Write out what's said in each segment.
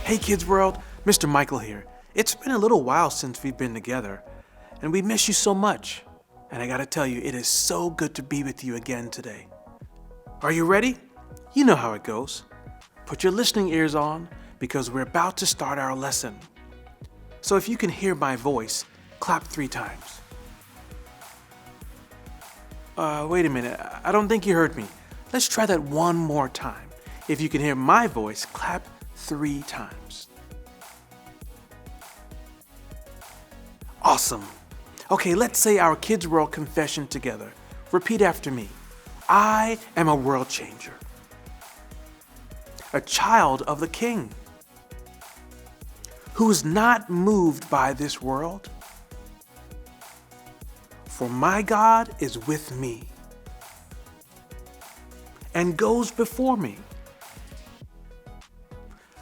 Hey Kids World, Mr. Michael here. It's been a little while since we've been together, and we miss you so much. And I gotta tell you, it is so good to be with you again today. Are you ready? You know how it goes. Put your listening ears on, because we're about to start our lesson. So if you can hear my voice, clap 3 times. Wait a minute, I don't think you heard me. Let's try that one more time. If you can hear my voice, clap 3 times. Awesome. Okay, let's say our Kids World confession together. Repeat after me. I am a world changer. A child of the King. Who is not moved by this world. For my God is with me and goes before me.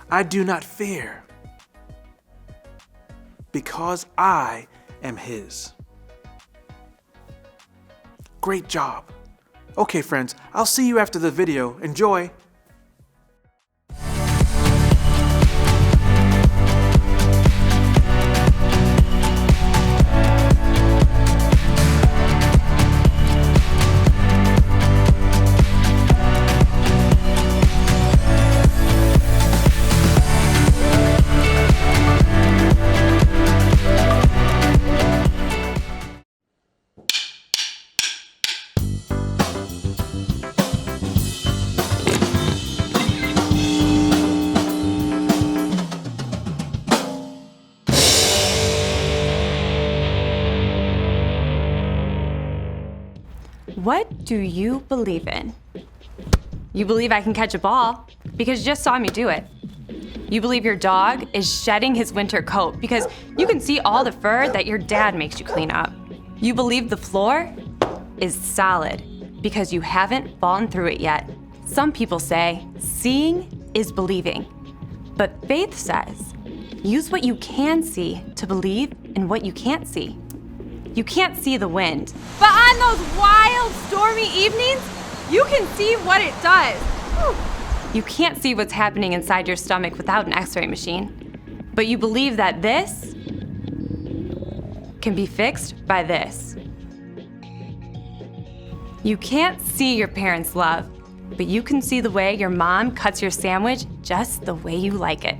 I do not fear, because I am His. Great job. Okay, friends, I'll see you after the video. Enjoy. What do you believe in? You believe I can catch a ball because you just saw me do it. You believe your dog is shedding his winter coat because you can see all the fur that your dad makes you clean up. You believe the floor is solid because you haven't fallen through it yet. Some people say seeing is believing, but faith says use what you can see to believe in what you can't see. You can't see the wind, but on those wild, stormy evenings, you can see what it does. Whew. You can't see what's happening inside your stomach without an X-ray machine, but you believe that this can be fixed by this. You can't see your parents' love, but you can see the way your mom cuts your sandwich just the way you like it,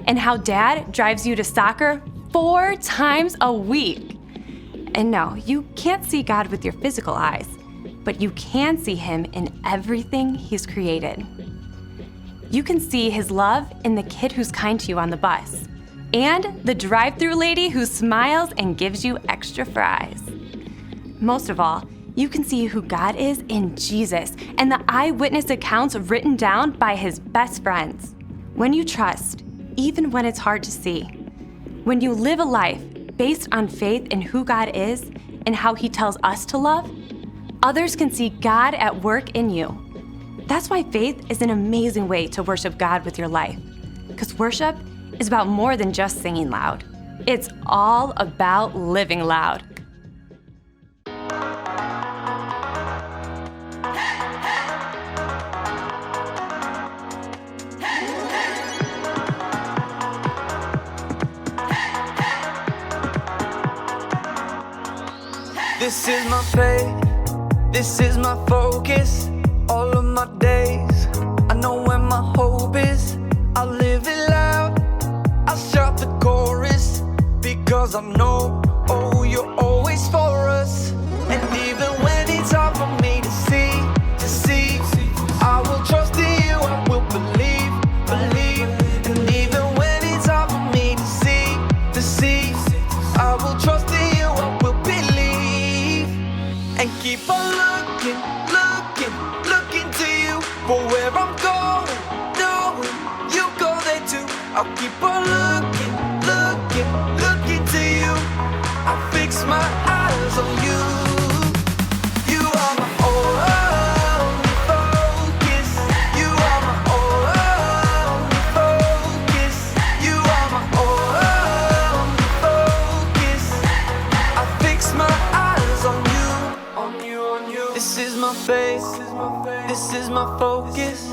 and how dad drives you to soccer 4 times a week. And no, you can't see God with your physical eyes, but you can see Him in everything He's created. You can see His love in the kid who's kind to you on the bus, and the drive-thru lady who smiles and gives you extra fries. Most of all, you can see who God is in Jesus and the eyewitness accounts written down by His best friends. When you trust, even when it's hard to see, when you live a life based on faith in who God is and how He tells us to love, others can see God at work in you. That's why faith is an amazing way to worship God with your life. Because worship is about more than just singing loud. It's all about living loud. This is my faith, this is my focus, all of my days. I know where my hope is, I'll live it loud. I'll shout the chorus, because I know, oh, you're always for us. And even when it's hard for me to see, I will trust in you, I will believe. And even when it's hard for me to see, I will trust in you, I will believe. And keep on looking to you for where I'm going, knowing you go there too. I'll keep on looking to you. I fix my eyes on you. You are my only focus. You are my only focus. You are my only focus. I fix my eyes on you. This is my my faith, this is my focus.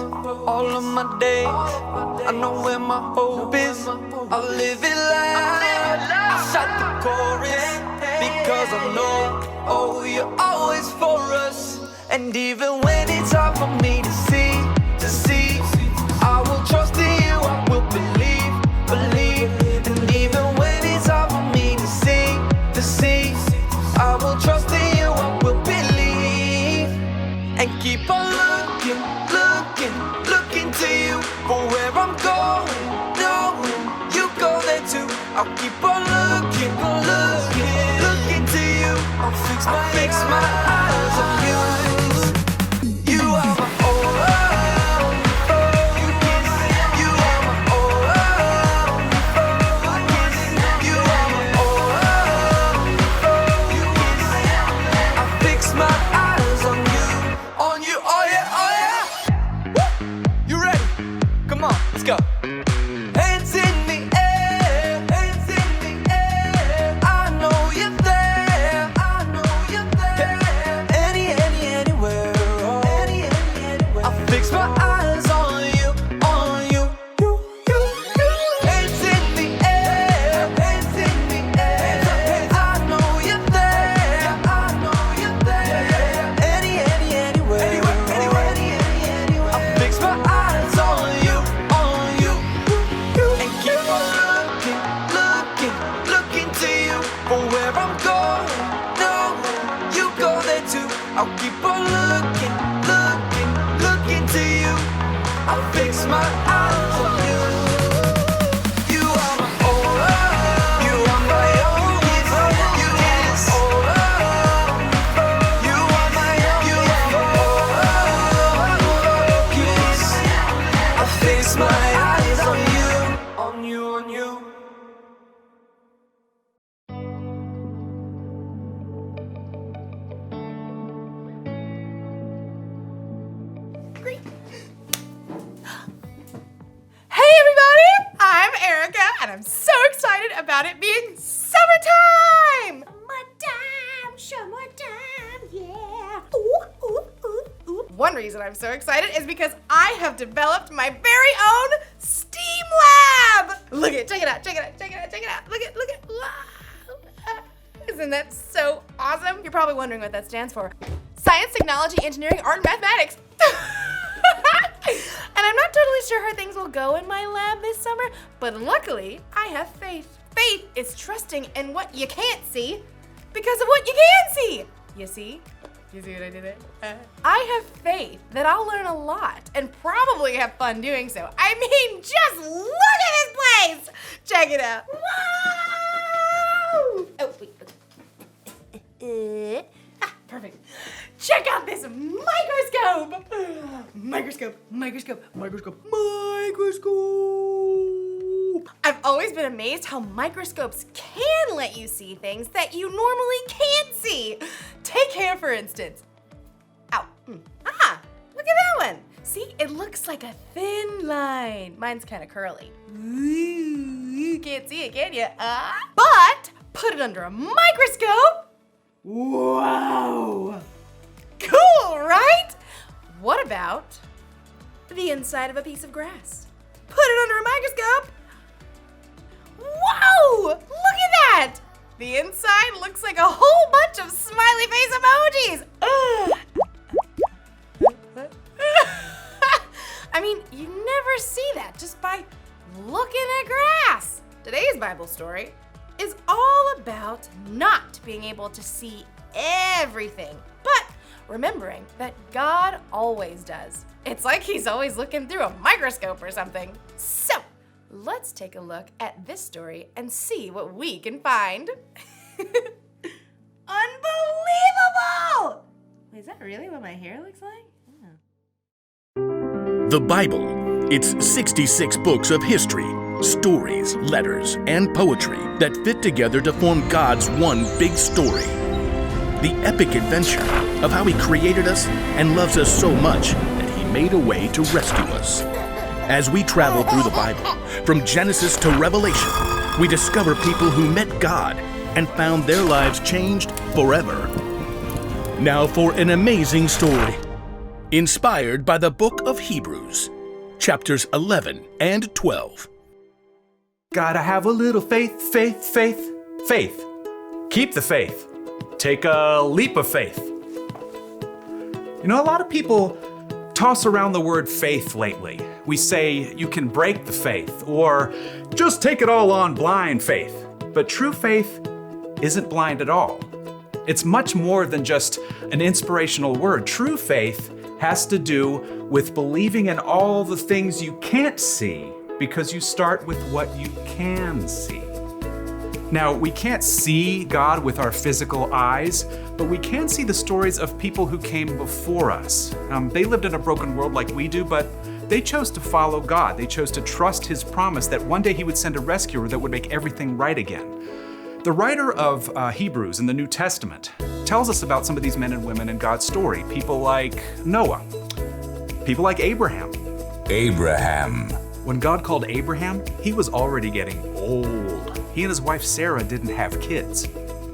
All of my days, I know where my hope is. I'll live it loud, I shout the chorus, because I know, oh, you're always for us. And even when it's hard for me to see, I will trust in you, I will believe. And even when it's hard for me to see, I will trust in you, I will believe. And keep on looking to you for where I'm going, knowing you go there too. I'll keep on looking to you. I'll fix my eyes on you. You are my go. Hands in the air, I know you're there, anywhere, I'll fix my eyes on you, Hands in the air, I know you're there, anywhere, I'll fix my eyes on you. For where I'm going, no, you go there too. I'll keep on looking to you. I'll fix my eyes on you. You are my all, you are my only, you is all, you are my focus. I'll fix my eyes on you, on you. And I'm so excited about it being summertime! Summertime, yeah. Ooh. One reason I'm so excited is because I have developed my very own STEAM lab! Look at it, check it out. Look at, wow. Isn't that so awesome? You're probably wondering what that stands for. Science, technology, engineering, art, and mathematics. And I'm not totally sure how things will go in my lab this summer, but luckily, I have faith. Faith is trusting in what you can't see because of what you can see. You see? You see what I did there? I have faith that I'll learn a lot and probably have fun doing so. I mean, just look at this place! Check it out. Wow! Oh, wait. Perfect. Check out this microscope! Microscope. I've always been amazed how microscopes can let you see things that you normally can't see. Take hair, for instance. Ow. Ah, look at that one. See, it looks like a thin line. Mine's kind of curly. Ooh, you can't see it, can you? But put it under a microscope. Wow. Cool, right? What about the inside of a piece of grass? Put it under a microscope. Whoa! Look at that! The inside looks like a whole bunch of smiley face emojis. I mean, you never see that just by looking at grass. Today's Bible story is all about not being able to see everything, but remembering that God always does. It's like He's always looking through a microscope or something. So, let's take a look at this story and see what we can find. Unbelievable! Wait, is that really what my hair looks like? Yeah. The Bible. It's 66 books of history, stories, letters, and poetry that fit together to form God's one big story. The epic adventure of how He created us and loves us so much that He made a way to rescue us. As we travel through the Bible, from Genesis to Revelation, we discover people who met God and found their lives changed forever. Now for an amazing story, inspired by the book of Hebrews, chapters 11 and 12. Gotta have a little faith, faith, faith, faith. Keep the faith. Take a leap of faith. You know, a lot of people toss around the word faith lately. We say you can break the faith, or just take it all on blind faith. But true faith isn't blind at all. It's much more than just an inspirational word. True faith has to do with believing in all the things you can't see, because you start with what you can see. Now, we can't see God with our physical eyes, but we can see the stories of people who came before us. They lived in a broken world like we do, but they chose to follow God. They chose to trust His promise that one day He would send a rescuer that would make everything right again. The writer of Hebrews in the New Testament tells us about some of these men and women in God's story. People like Noah, people like Abraham. Abraham. When God called Abraham, he was already getting old. He and his wife Sarah didn't have kids.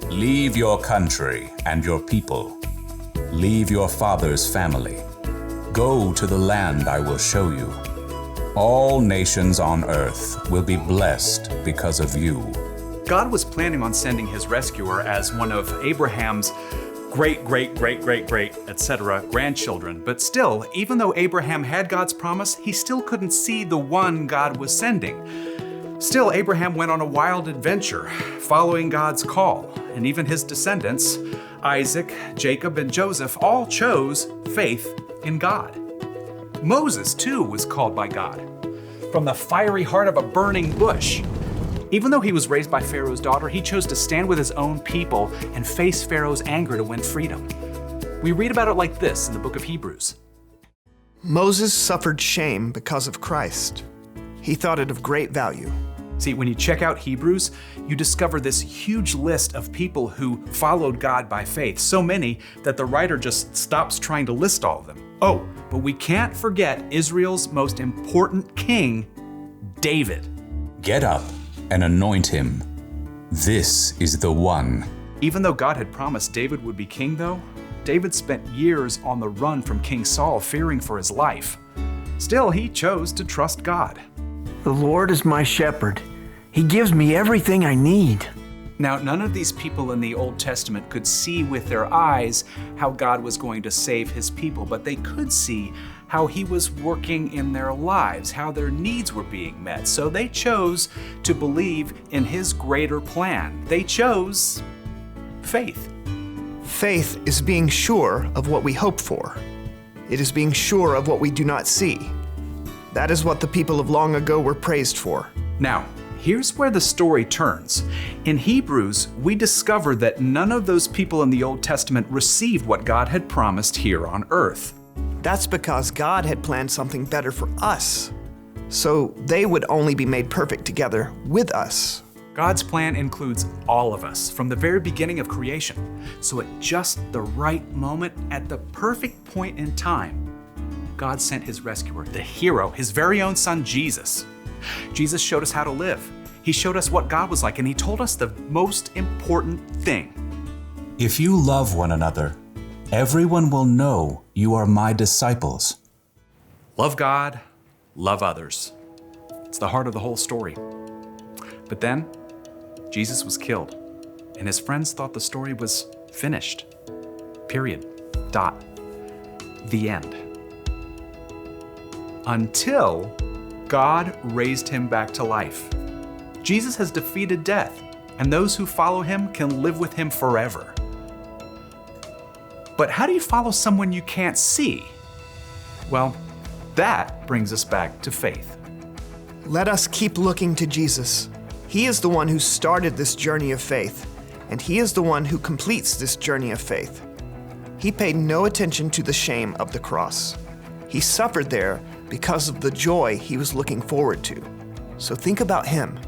Leave your country and your people. Leave your father's family. Go to the land I will show you. All nations on earth will be blessed because of you. God was planning on sending his rescuer as one of Abraham's great, etc. grandchildren. But still, even though Abraham had God's promise, he still couldn't see the one God was sending. Still, Abraham went on a wild adventure, following God's call. And even his descendants, Isaac, Jacob, and Joseph, all chose faith in God. Moses, too, was called by God from the fiery heart of a burning bush. Even though he was raised by Pharaoh's daughter, he chose to stand with his own people and face Pharaoh's anger to win freedom. We read about it like this in the book of Hebrews. Moses suffered shame because of Christ. He thought it of great value. See, when you check out Hebrews, you discover this huge list of people who followed God by faith, so many that the writer just stops trying to list all of them. Oh, but we can't forget Israel's most important king, David. Get up and anoint him. This is the one. Even though God had promised David would be king, though, David spent years on the run from King Saul, fearing for his life. Still, he chose to trust God. The Lord is my shepherd. He gives me everything I need. Now, none of these people in the Old Testament could see with their eyes how God was going to save his people, but they could see how he was working in their lives, how their needs were being met. So they chose to believe in his greater plan. They chose faith. Faith is being sure of what we hope for. It is being sure of what we do not see. That is what the people of long ago were praised for. Now, here's where the story turns. In Hebrews, we discover that none of those people in the Old Testament received what God had promised here on earth. That's because God had planned something better for us, so they would only be made perfect together with us. God's plan includes all of us from the very beginning of creation. So at just the right moment, at the perfect point in time, God sent his rescuer, the hero, his very own son, Jesus. Jesus showed us how to live. He showed us what God was like, and he told us the most important thing. If you love one another, everyone will know you are my disciples. Love God, love others. It's the heart of the whole story. But then, Jesus was killed, and his friends thought the story was finished. Period. Dot. The end. Until God raised him back to life. Jesus has defeated death, and those who follow him can live with him forever. But how do you follow someone you can't see? Well, that brings us back to faith. Let us keep looking to Jesus. He is the one who started this journey of faith, and he is the one who completes this journey of faith. He paid no attention to the shame of the cross. He suffered there because of the joy he was looking forward to. So think about him.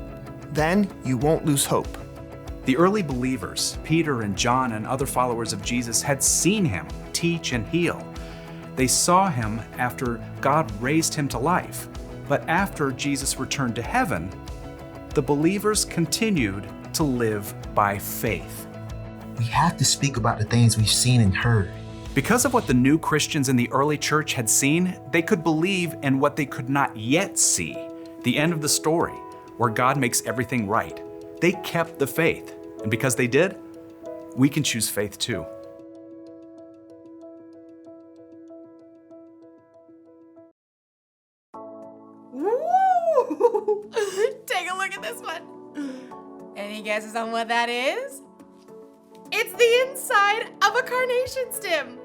Then you won't lose hope. The early believers, Peter and John and other followers of Jesus, had seen him teach and heal. They saw him after God raised him to life. But after Jesus returned to heaven, the believers continued to live by faith. We have to speak about the things we've seen and heard. Because of what the new Christians in the early church had seen, they could believe in what they could not yet see, the end of the story, where God makes everything right. They kept the faith, and because they did, we can choose faith too. Woo! Take a look at this one. Any guesses on what that is? It's the inside of a carnation stem.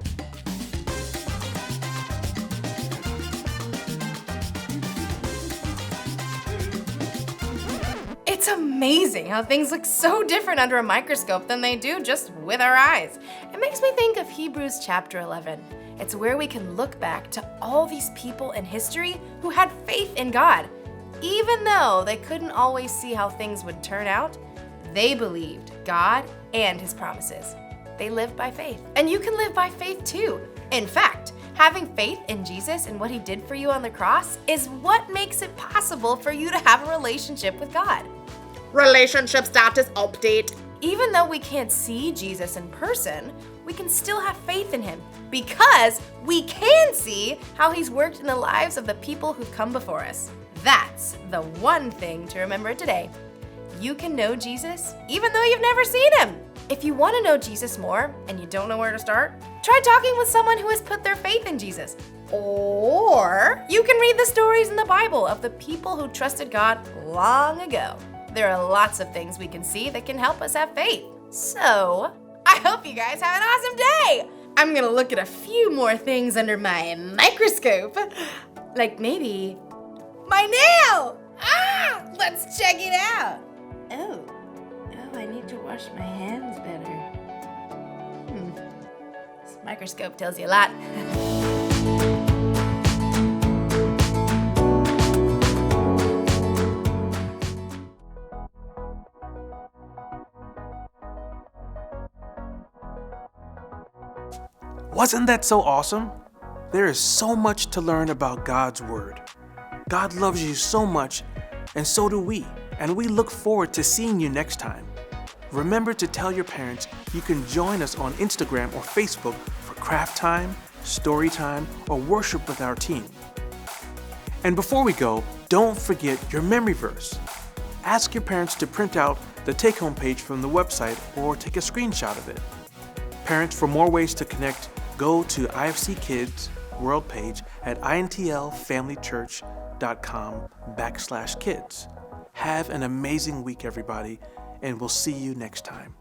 It's amazing how things look so different under a microscope than they do just with our eyes. It makes me think of Hebrews chapter 11. It's where we can look back to all these people in history who had faith in God. Even though they couldn't always see how things would turn out, they believed God and His promises. They lived by faith. And you can live by faith too. In fact, having faith in Jesus and what He did for you on the cross is what makes it possible for you to have a relationship with God. Relationship status update. Even though we can't see Jesus in person, we can still have faith in Him because we can see how He's worked in the lives of the people who've come before us. That's the one thing to remember today. You can know Jesus even though you've never seen Him. If you want to know Jesus more and you don't know where to start, try talking with someone who has put their faith in Jesus. Or you can read the stories in the Bible of the people who trusted God long ago. There are lots of things we can see that can help us have faith. So, I hope you guys have an awesome day! I'm gonna look at a few more things under my microscope. Like maybe my nail! Let's check it out. Oh, I need to wash my hands better. This microscope tells you a lot. Wasn't that so awesome? There is so much to learn about God's Word. God loves you so much, and so do we, and we look forward to seeing you next time. Remember to tell your parents you can join us on Instagram or Facebook for craft time, story time, or worship with our team. And before we go, don't forget your memory verse. Ask your parents to print out the take-home page from the website or take a screenshot of it. Parents, for more ways to connect, go to IFC Kids World page at intlfamilychurch.com/kids. Have an amazing week, everybody, and we'll see you next time.